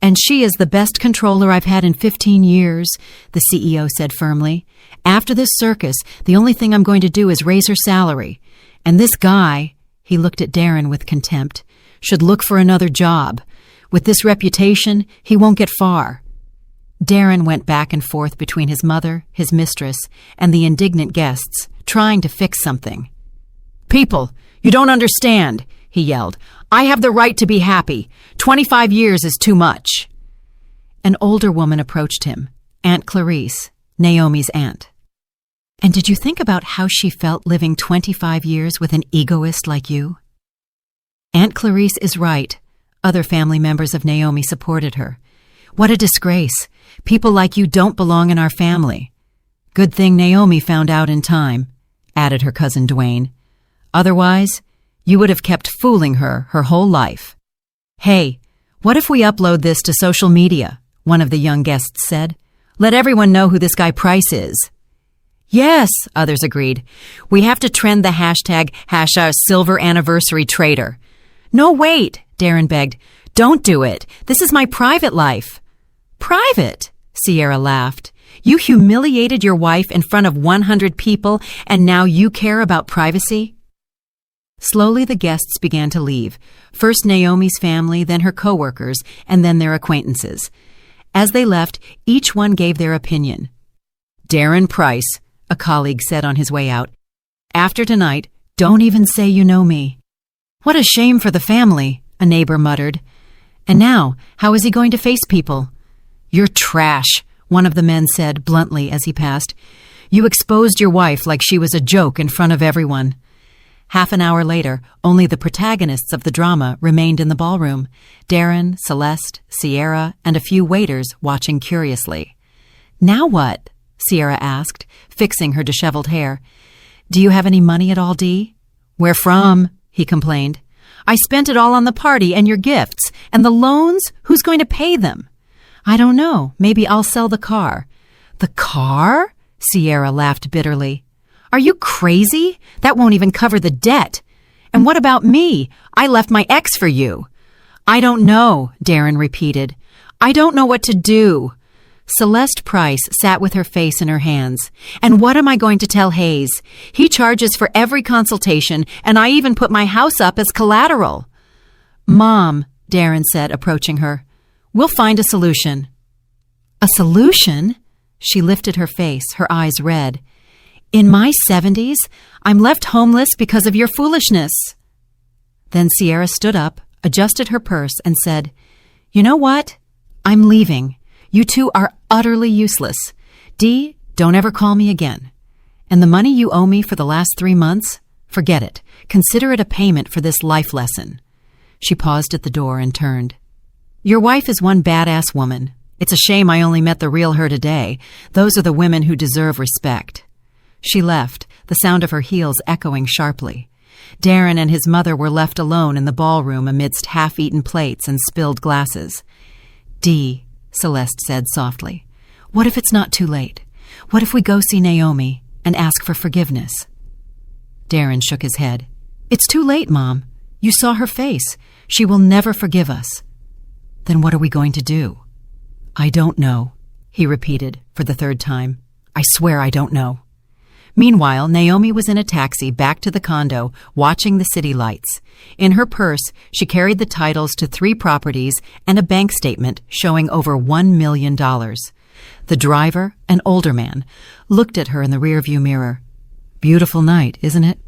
And she is the best controller I've had in 15 years, the CEO said firmly. After this circus, the only thing I'm going to do is raise her salary. And this guy, he looked at Darren with contempt, should look for another job. With this reputation, he won't get far. Darren went back and forth between his mother, his mistress, and the indignant guests, trying to fix something. "People, you don't understand," he yelled. "I have the right to be happy. 25 years is too much." An older woman approached him, Aunt Clarice, Naomi's aunt. "And did you think about how she felt living 25 years with an egoist like you?" Aunt Clarice is right. Other family members of Naomi supported her. "What a disgrace. People like you don't belong in our family." "Good thing Naomi found out in time," added her cousin Dwayne. "Otherwise, you would have kept fooling her whole life." "Hey, what if we upload this to social media?" one of the young guests said. "Let everyone know who this guy Price is." "Yes," others agreed. "We have to trend the hashtag silver anniversary traitor." "No, wait," Darren begged. "Don't do it. This is my private life." "Private?" Sierra laughed. "You humiliated your wife in front of 100 people, and now you care about privacy?" Slowly the guests began to leave, first Naomi's family, then her coworkers, and then their acquaintances. As they left, each one gave their opinion. "Darren Price," a colleague said on his way out. "After tonight, don't even say you know me." "What a shame for the family," a neighbor muttered. "And now, how is he going to face people?" "You're trash," one of the men said bluntly as he passed. "You exposed your wife like she was a joke in front of everyone." Half an hour later, only the protagonists of the drama remained in the ballroom: Darren, Celeste, Sierra, and a few waiters watching curiously. "Now what?" Sierra asked, fixing her disheveled hair. "Do you have any money at all, Dee?" "Where from?" he complained. "I spent it all on the party and your gifts. And the loans? Who's going to pay them?" "I don't know. Maybe I'll sell the car." "The car?" Sierra laughed bitterly. "Are you crazy? That won't even cover the debt. And what about me? I left my ex for you." "I don't know," Darren repeated. "I don't know what to do." Celeste Price sat with her face in her hands. "And what am I going to tell Hayes? He charges for every consultation, and I even put my house up as collateral." "Mom," Darren said, approaching her, "we'll find a solution." "A solution?" She lifted her face, her eyes red. "In my 70s, I'm left homeless because of your foolishness." Then Sierra stood up, adjusted her purse, and said, "You know what? I'm leaving. You two are utterly useless. Dee, don't ever call me again. And the money you owe me for the last 3 months? Forget it. Consider it a payment for this life lesson." She paused at the door and turned. "Your wife is one badass woman. It's a shame I only met the real her today. Those are the women who deserve respect." She left, the sound of her heels echoing sharply. Darren and his mother were left alone in the ballroom amidst half-eaten plates and spilled glasses. "Dee," Celeste said softly, "what if it's not too late? What if we go see Naomi and ask for forgiveness?" Darren shook his head. "It's too late, Mom. You saw her face. She will never forgive us." "Then what are we going to do?" "I don't know," he repeated for the third time. "I swear I don't know." Meanwhile, Naomi was in a taxi back to the condo, watching the city lights. In her purse, she carried the titles to 3 properties and a bank statement showing over $1 million. The driver, an older man, looked at her in the rearview mirror. "Beautiful night, isn't it?"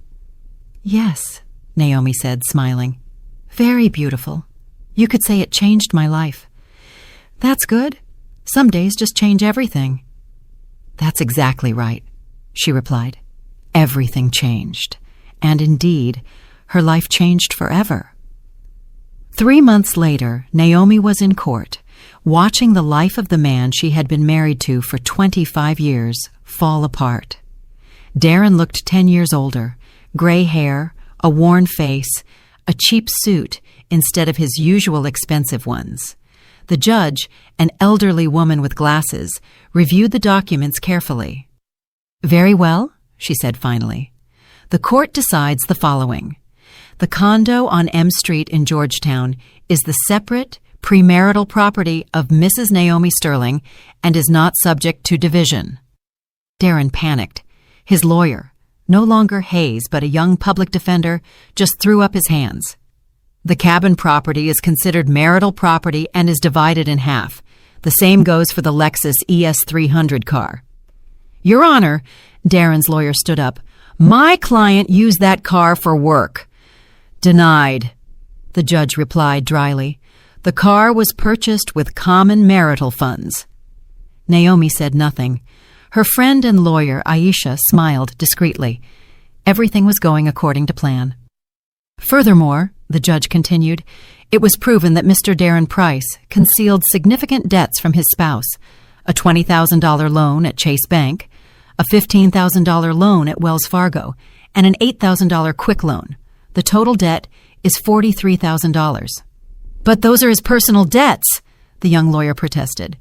"Yes," Naomi said, smiling. "Very beautiful. You could say it changed my life." "That's good. Some days just change everything." "That's exactly right," she replied. Everything changed. And indeed, her life changed forever. 3 months later, Naomi was in court, watching the life of the man she had been married to for 25 years fall apart. Darren looked 10 years older, gray hair, a worn face, a cheap suit instead of his usual expensive ones. The judge, an elderly woman with glasses, reviewed the documents carefully. "Very well," she said finally. "The court decides the following. The condo on M Street in Georgetown is the separate, premarital property of Mrs. Naomi Sterling and is not subject to division. Darren panicked. His lawyer, no longer Hayes but a young public defender, just threw up his hands. The cabin property is considered marital property and is divided in half. The same goes for the Lexus ES300 car. Your Honor, Darren's lawyer stood up. My client used that car for work. Denied, the judge replied dryly. The car was purchased with common marital funds. Naomi said nothing. Her friend and lawyer, Aisha, smiled discreetly. Everything was going according to plan. Furthermore, the judge continued, it was proven that Mr. Darren Price concealed significant debts from his spouse, a $20,000 loan at Chase Bank, a $15,000 loan at Wells Fargo, and an $8,000 quick loan. The total debt is $43,000. But those are his personal debts, the young lawyer protested.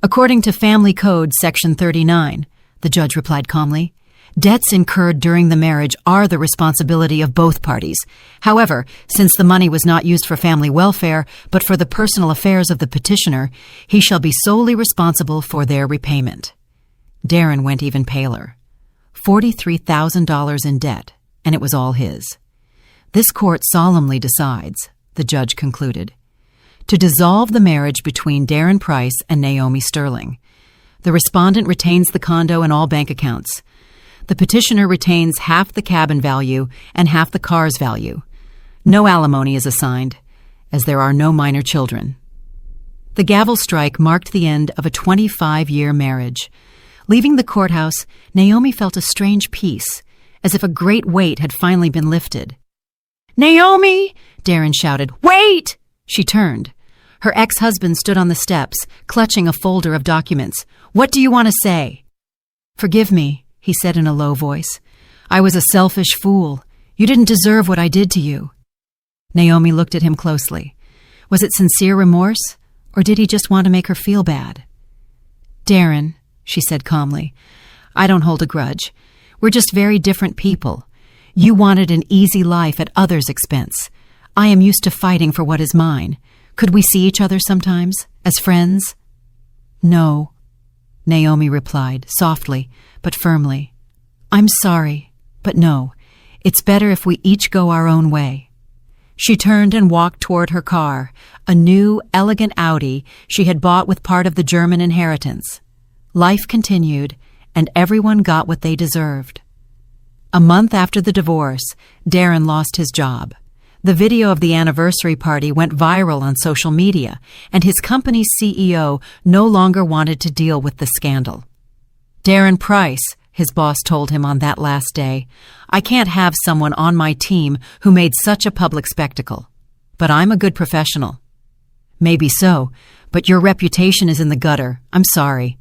According to Family Code Section 39, the judge replied calmly, debts incurred during the marriage are the responsibility of both parties. However, since the money was not used for family welfare, but for the personal affairs of the petitioner, he shall be solely responsible for their repayment. Darren went even paler. $43,000 in debt, and it was all his. This court solemnly decides, the judge concluded, to dissolve the marriage between Darren Price and Naomi Sterling. The respondent retains the condo and all bank accounts. The petitioner retains half the cabin value and half the car's value. No alimony is assigned, as there are no minor children. The gavel strike marked the end of a 25-year marriage. Leaving the courthouse, Naomi felt a strange peace, as if a great weight had finally been lifted. Naomi! Darren shouted. Wait! She turned. Her ex-husband stood on the steps, clutching a folder of documents. What do you want to say? Forgive me, he said in a low voice. I was a selfish fool. You didn't deserve what I did to you. Naomi looked at him closely. Was it sincere remorse, or did he just want to make her feel bad? Darren, she said calmly, I don't hold a grudge. We're just very different people. You wanted an easy life at others' expense. I am used to fighting for what is mine. Could we see each other sometimes, as friends? No, Naomi replied, softly but firmly. I'm sorry, but no. It's better if we each go our own way. She turned and walked toward her car, a new, elegant Audi she had bought with part of the German inheritance. Life continued, and everyone got what they deserved. A month after the divorce, Darren lost his job. The video of the anniversary party went viral on social media, and his company's CEO no longer wanted to deal with the scandal. Darren Price, his boss told him on that last day, I can't have someone on my team who made such a public spectacle. But I'm a good professional. Maybe so, but your reputation is in the gutter. I'm sorry.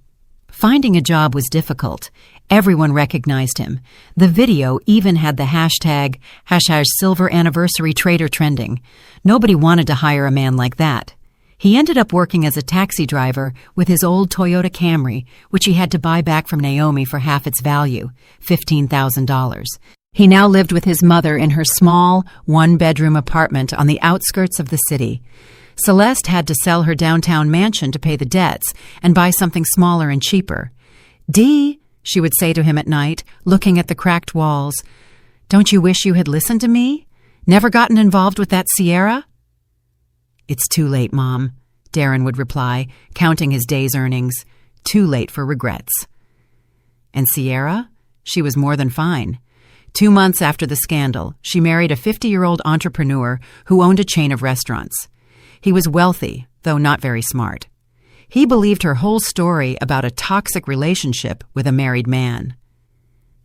Finding a job was difficult. Everyone recognized him. The video even had the hashtag Silver Anniversary Trader trending. Nobody wanted to hire a man like that. He ended up working as a taxi driver with his old Toyota Camry, which he had to buy back from Naomi for half its value, $15,000. He now lived with his mother in her small, one-bedroom apartment on the outskirts of the city. Celeste had to sell her downtown mansion to pay the debts and buy something smaller and cheaper. Dee, she would say to him at night, looking at the cracked walls, don't you wish you had listened to me? Never gotten involved with that Sierra? It's too late, Mom, Darren would reply, counting his day's earnings. Too late for regrets. And Sierra? She was more than fine. 2 months after the scandal, she married a 50-year-old entrepreneur who owned a chain of restaurants. He was wealthy, though not very smart. He believed her whole story about a toxic relationship with a married man.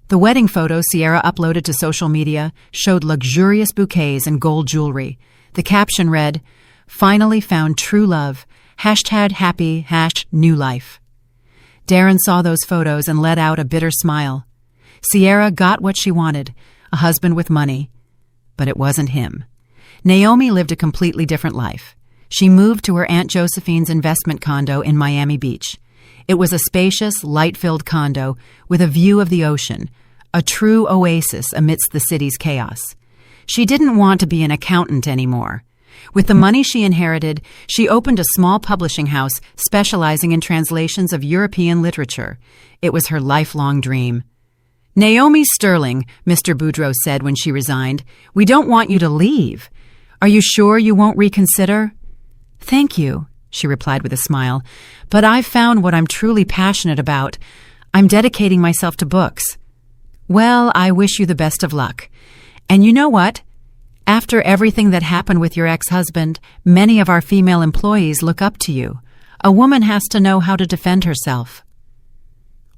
The wedding photos Sierra uploaded to social media showed luxurious bouquets and gold jewelry. The caption read, Finally found true love, #happy, #new life. Darren saw those photos and let out a bitter smile. Sierra got what she wanted, a husband with money. But it wasn't him. Naomi lived a completely different life. She moved to her Aunt Josephine's investment condo in Miami Beach. It was a spacious, light-filled condo with a view of the ocean, a true oasis amidst the city's chaos. She didn't want to be an accountant anymore. With the money she inherited, she opened a small publishing house specializing in translations of European literature. It was her lifelong dream. "Naomi Sterling," Mr. Boudreau said when she resigned, "we don't want you to leave. Are you sure you won't reconsider?" "Thank you," she replied with a smile, "but I've found what I'm truly passionate about. I'm dedicating myself to books." "Well, I wish you the best of luck. And you know what? After everything that happened with your ex-husband, many of our female employees look up to you. A woman has to know how to defend herself."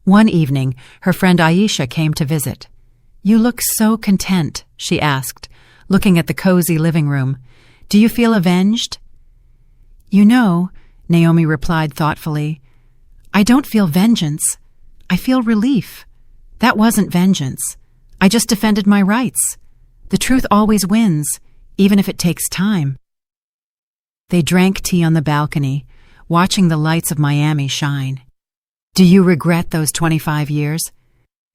One evening, her friend Aisha came to visit. "You look so content," she asked, looking at the cozy living room. "Do you feel avenged?" "You know," Naomi replied thoughtfully, "I don't feel vengeance. I feel relief. That wasn't vengeance. I just defended my rights. The truth always wins, even if it takes time." They drank tea on the balcony, watching the lights of Miami shine. "Do you regret those 25 years?"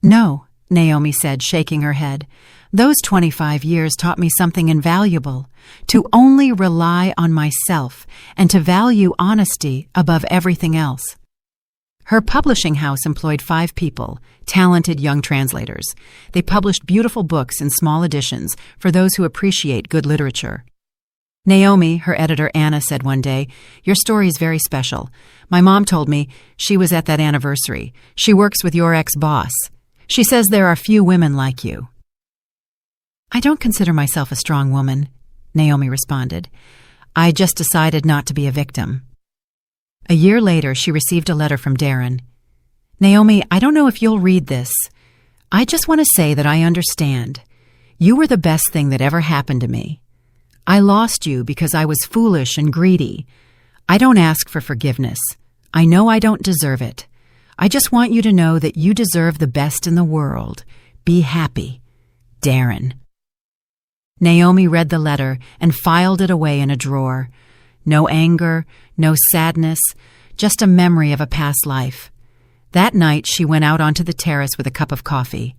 "No," Naomi said, shaking her head. "Those 25 years taught me something invaluable, to only rely on myself and to value honesty above everything else." Her publishing house employed 5 people, talented young translators. They published beautiful books in small editions for those who appreciate good literature. "Naomi," her editor Anna said one day, "your story is very special. My mom told me she was at that anniversary. She works with your ex-boss. She says there are few women like you." "I don't consider myself a strong woman," Naomi responded. "I just decided not to be a victim." A year later, she received a letter from Darren. "Naomi, I don't know if you'll read this. I just want to say that I understand. You were the best thing that ever happened to me. I lost you because I was foolish and greedy. I don't ask for forgiveness. I know I don't deserve it. I just want you to know that you deserve the best in the world. Be happy. Darren." Naomi read the letter and filed it away in a drawer. No anger, no sadness, just a memory of a past life. That night, she went out onto the terrace with a cup of coffee.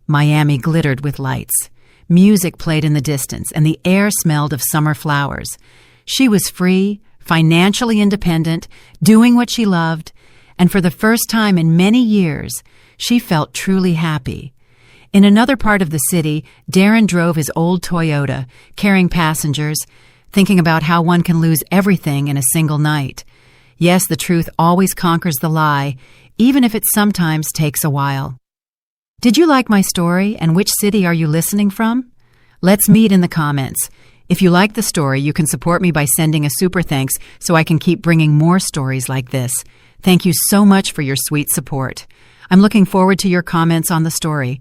Miami glittered with lights. Music played in the distance, and the air smelled of summer flowers. She was free, financially independent, doing what she loved, and for the first time in many years, she felt truly happy. In another part of the city, Darren drove his old Toyota, carrying passengers, thinking about how one can lose everything in a single night. Yes, the truth always conquers the lie, even if it sometimes takes a while. Did you like my story, and which city are you listening from? Let's meet in the comments. If you like the story, you can support me by sending a super thanks so I can keep bringing more stories like this. Thank you so much for your sweet support. I'm looking forward to your comments on the story.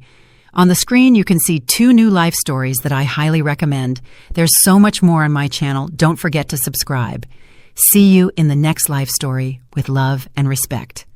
On the screen, you can see 2 new life stories that I highly recommend. There's so much more on my channel. Don't forget to subscribe. See you in the next life story with love and respect.